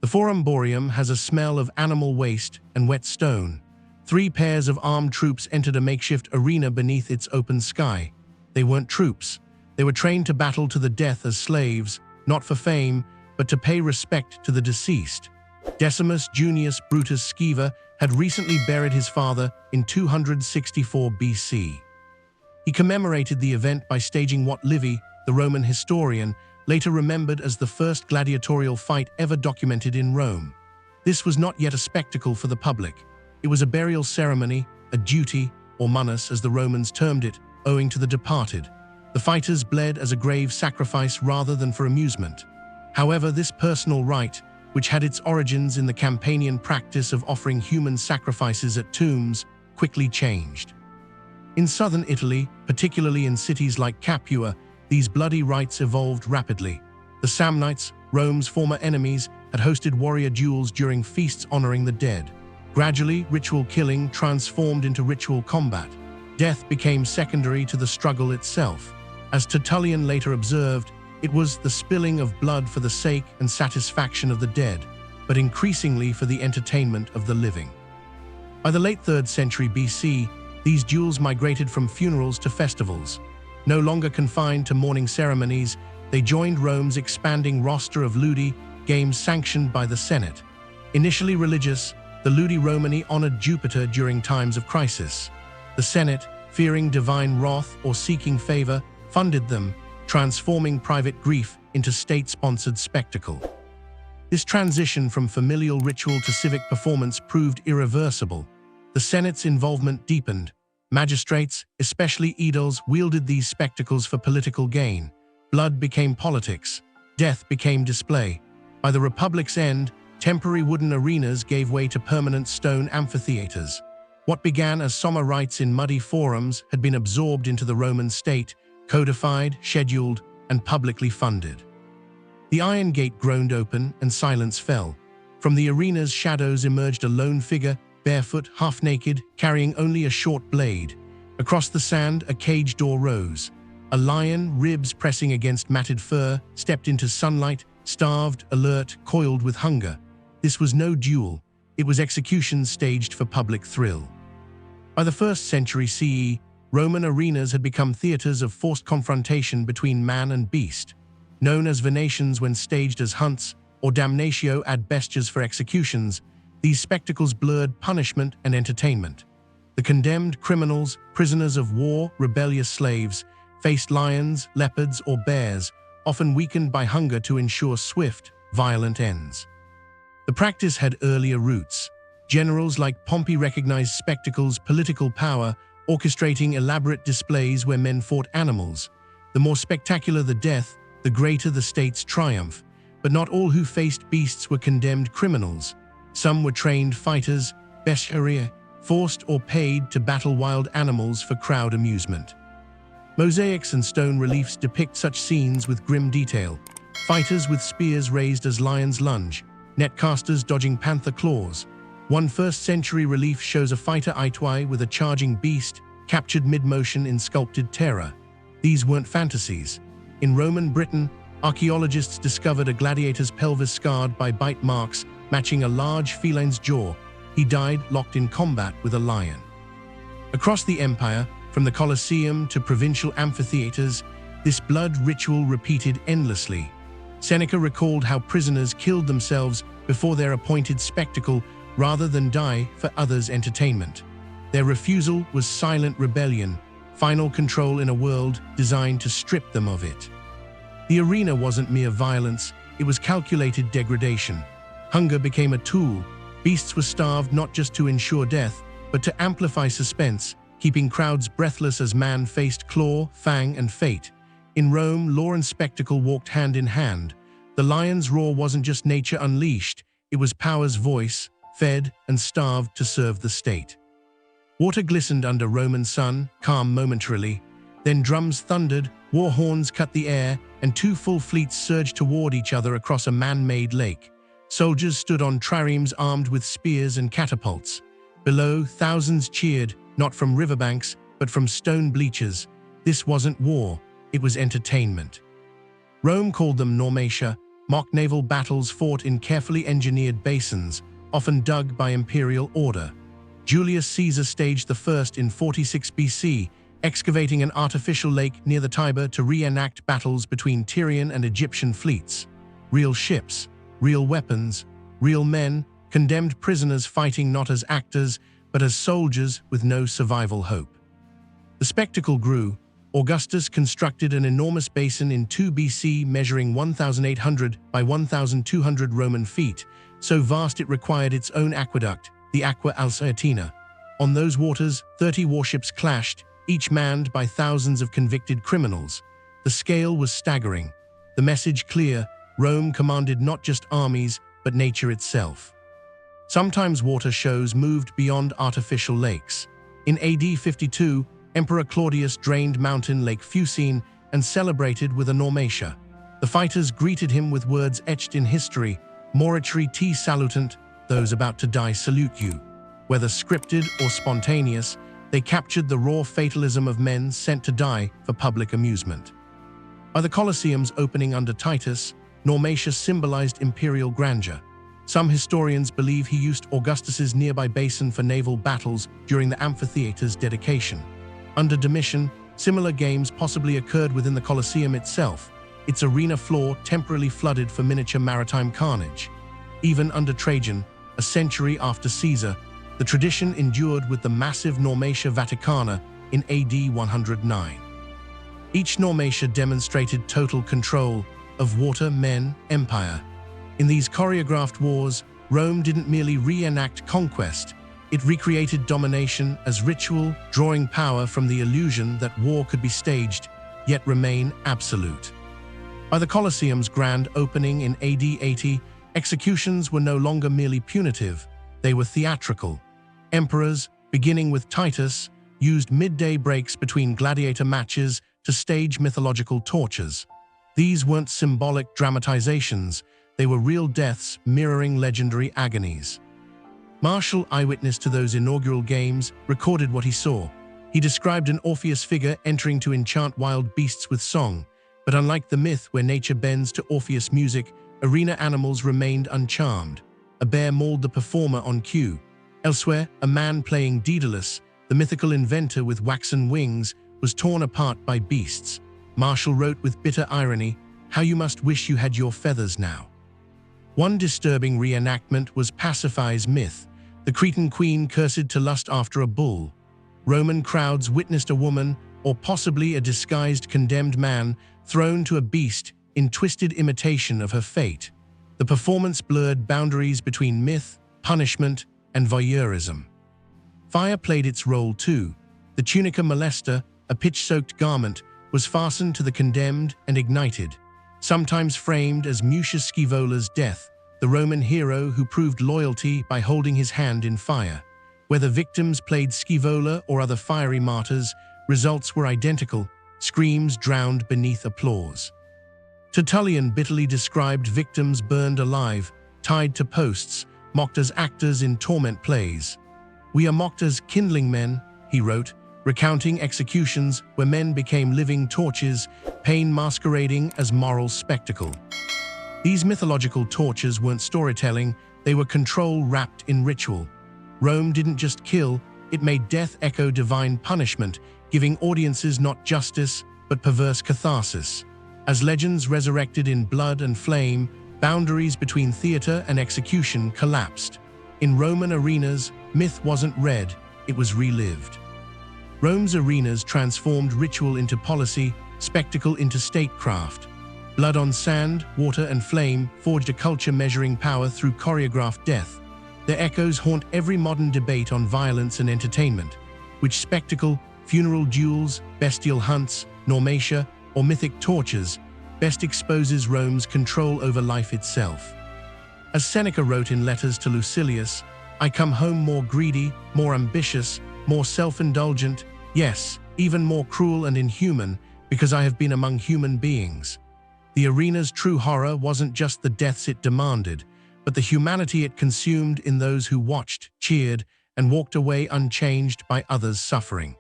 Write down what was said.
The Forum has a smell of animal waste and wet stone. 3 pairs of armed troops entered a makeshift arena beneath its open sky. They weren't troops. They were trained to battle to the death as slaves, not for fame, but to pay respect to the deceased. Decimus Junius Brutus Scaevour had recently buried his father in 264 BC. He commemorated the event by staging what Livy, the Roman historian, later remembered as the first gladiatorial fight ever documented in Rome. This was not yet a spectacle for the public. It was a burial ceremony, a duty, or munus as the Romans termed it, owing to the departed. The fighters bled as a grave sacrifice rather than for amusement. However, this personal rite, which had its origins in the Campanian practice of offering human sacrifices at tombs, quickly changed. In southern Italy, particularly in cities like Capua, these bloody rites evolved rapidly. The Samnites, Rome's former enemies, had hosted warrior duels during feasts honoring the dead. Gradually, ritual killing transformed into ritual combat. Death became secondary to the struggle itself. As Tertullian later observed, it was the spilling of blood for the sake and satisfaction of the dead, but increasingly for the entertainment of the living. By the late 3rd century BC, these duels migrated from funerals to festivals. No longer confined to mourning ceremonies, they joined Rome's expanding roster of ludi, games sanctioned by the Senate. Initially religious, the Ludi Romani honored Jupiter during times of crisis. The Senate, fearing divine wrath or seeking favor, funded them, transforming private grief into state-sponsored spectacle. This transition from familial ritual to civic performance proved irreversible. The Senate's involvement deepened. Magistrates, especially aediles, wielded these spectacles for political gain. Blood became politics. Death became display. By the Republic's end, temporary wooden arenas gave way to permanent stone amphitheaters. What began as summer rites in muddy forums had been absorbed into the Roman state, codified, scheduled, and publicly funded. The iron gate groaned open and silence fell. From the arena's shadows emerged a lone figure, barefoot, half-naked, carrying only a short blade. Across the sand, a cage door rose. A lion, ribs pressing against matted fur, stepped into sunlight, starved, alert, coiled with hunger. This was no duel. It was execution staged for public thrill. By the 1st century CE, Roman arenas had become theaters of forced confrontation between man and beast. Known as venations when staged as hunts, or damnatio ad bestias for executions, these spectacles blurred punishment and entertainment. The condemned criminals, prisoners of war, rebellious slaves, faced lions, leopards, or bears, often weakened by hunger to ensure swift, violent ends. The practice had earlier roots. Generals like Pompey recognized spectacles, political power, orchestrating elaborate displays where men fought animals. The more spectacular the death, the greater the state's triumph. But not all who faced beasts were condemned criminals. Some were trained fighters, bestiarii, forced or paid to battle wild animals for crowd amusement. Mosaics and stone reliefs depict such scenes with grim detail. Fighters with spears raised as lions lunge, netcasters dodging panther claws. One 1st century relief shows a fighter Aetwai with a charging beast, captured mid-motion in sculpted terror. These weren't fantasies. In Roman Britain, archaeologists discovered a gladiator's pelvis scarred by bite marks matching a large feline's jaw. He died locked in combat with a lion. Across the empire, from the Colosseum to provincial amphitheaters, this blood ritual repeated endlessly. Seneca recalled how prisoners killed themselves before their appointed spectacle rather than die for others' entertainment. Their refusal was silent rebellion, final control in a world designed to strip them of it. The arena wasn't mere violence, it was calculated degradation. Hunger became a tool. Beasts were starved not just to ensure death, but to amplify suspense, keeping crowds breathless as man faced claw, fang, and fate. In Rome, law and spectacle walked hand in hand. The lion's roar wasn't just nature unleashed, it was power's voice, fed and starved to serve the state. Water glistened under Roman sun, calm momentarily. Then drums thundered, war horns cut the air, and 2 full fleets surged toward each other across a man-made lake. Soldiers stood on triremes armed with spears and catapults. Below, thousands cheered, not from riverbanks, but from stone bleachers. This wasn't war, it was entertainment. Rome called them normatia, mock naval battles fought in carefully engineered basins, often dug by imperial order. Julius Caesar staged the first in 46 BC, excavating an artificial lake near the Tiber to reenact battles between Tyrian and Egyptian fleets. Real ships, real weapons, real men, condemned prisoners fighting not as actors, but as soldiers with no survival hope. The spectacle grew. Augustus constructed an enormous basin in 2 BC measuring 1,800 by 1,200 Roman feet, so vast it required its own aqueduct, the Aqua Alsietina. On those waters, 30 warships clashed, each manned by thousands of convicted criminals. The scale was staggering. The message clear: Rome commanded not just armies, but nature itself. Sometimes water shows moved beyond artificial lakes. In AD 52, Emperor Claudius drained mountain Lake Fucine and celebrated with a Normatia. The fighters greeted him with words etched in history: Morituri te salutant, those about to die salute you. Whether scripted or spontaneous, they captured the raw fatalism of men sent to die for public amusement. By the Colosseum's opening under Titus, Normatia symbolized imperial grandeur. Some historians believe he used Augustus's nearby basin for naval battles during the amphitheaters' dedication. Under Domitian, similar games possibly occurred within the Colosseum itself, its arena floor temporarily flooded for miniature maritime carnage. Even under Trajan, a century after Caesar, the tradition endured with the massive Normatia Vaticana in AD 109. Each Normatia demonstrated total control of water, men, empire. In these choreographed wars, Rome didn't merely reenact conquest, it recreated domination as ritual, drawing power from the illusion that war could be staged, yet remain absolute. By the Colosseum's grand opening in AD 80, executions were no longer merely punitive, they were theatrical. Emperors, beginning with Titus, used midday breaks between gladiator matches to stage mythological tortures. These weren't symbolic dramatizations, they were real deaths mirroring legendary agonies. Martial, eyewitness to those inaugural games, recorded what he saw. He described an Orpheus figure entering to enchant wild beasts with song, but unlike the myth where nature bends to Orpheus' music, arena animals remained uncharmed. A bear mauled the performer on cue. Elsewhere, a man playing Daedalus, the mythical inventor with waxen wings, was torn apart by beasts. Martial wrote with bitter irony, "How you must wish you had your feathers now." One disturbing reenactment was Pasiphae's myth, the Cretan queen cursed to lust after a bull. Roman crowds witnessed a woman, or possibly a disguised condemned man, thrown to a beast in twisted imitation of her fate. The performance blurred boundaries between myth, punishment, and voyeurism. Fire played its role too. The tunica molesta, a pitch-soaked garment, was fastened to the condemned and ignited, sometimes framed as Mucius Scivola's death, the Roman hero who proved loyalty by holding his hand in fire. Whether victims played Scaevola or other fiery martyrs, results were identical: screams drowned beneath applause. Tertullian bitterly described victims burned alive, tied to posts, mocked as actors in torment plays. "We are mocked as kindling men," he wrote, recounting executions where men became living torches, pain masquerading as moral spectacle. These mythological tortures weren't storytelling, they were control wrapped in ritual. Rome didn't just kill, it made death echo divine punishment, giving audiences not justice, but perverse catharsis. As legends resurrected in blood and flame, boundaries between theater and execution collapsed. In Roman arenas, myth wasn't read, it was relived. Rome's arenas transformed ritual into policy, spectacle into statecraft. Blood on sand, water and flame forged a culture measuring power through choreographed death. Their echoes haunt every modern debate on violence and entertainment. Which spectacle, funeral duels, bestial hunts, Normatia, or mythic tortures, best exposes Rome's control over life itself? As Seneca wrote in letters to Lucilius, "I come home more greedy, more ambitious, more self-indulgent, yes, even more cruel and inhuman, because I have been among human beings." The arena's true horror wasn't just the deaths it demanded, but the humanity it consumed in those who watched, cheered, and walked away unchanged by others' suffering.